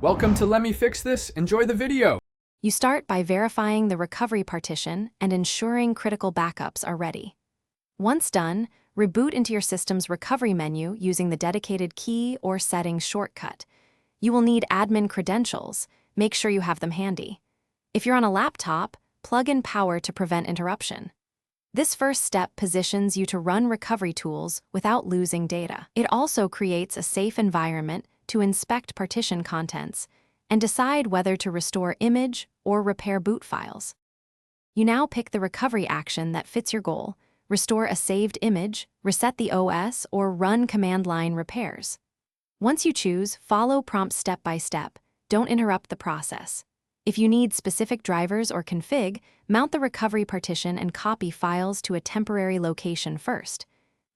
Welcome to Let Me Fix This. Enjoy the video. You start by verifying the recovery partition and ensuring critical backups are ready. Once done, reboot into your system's recovery menu using the dedicated key or settings shortcut. You will need admin credentials. Make sure you have them handy. If you're on a laptop, plug in power to prevent interruption. This first step positions you to run recovery tools without losing data. It also creates a safe environment to inspect partition contents and decide whether to restore image or repair boot files. You now pick the recovery action that fits your goal: restore a saved image, reset the OS, or run command line repairs. Once you choose, follow prompts step by step. Don't interrupt the process. If you need specific drivers or config, mount the recovery partition and copy files to a temporary location first.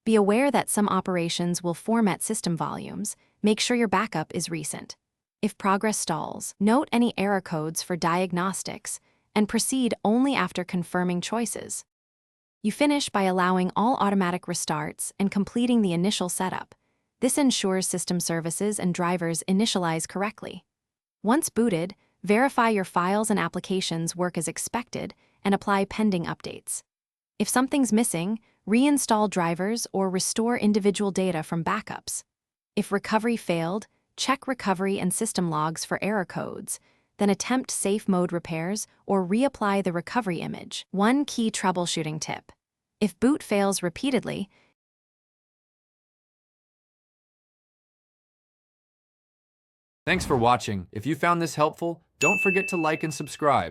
Be aware that some operations will format system volumes. Make sure your backup is recent. If progress stalls, note any error codes for diagnostics and proceed only after confirming choices. You finish by allowing all automatic restarts and completing the initial setup. This ensures system services and drivers initialize correctly. Once booted, verify your files and applications work as expected and apply pending updates. If something's missing, reinstall drivers or restore individual data from backups. If recovery failed, check recovery and system logs for error codes, then attempt safe mode repairs or reapply the recovery image. One key troubleshooting tip: if boot fails repeatedly, Thanks for watching. If you found this helpful, don't forget to like and subscribe.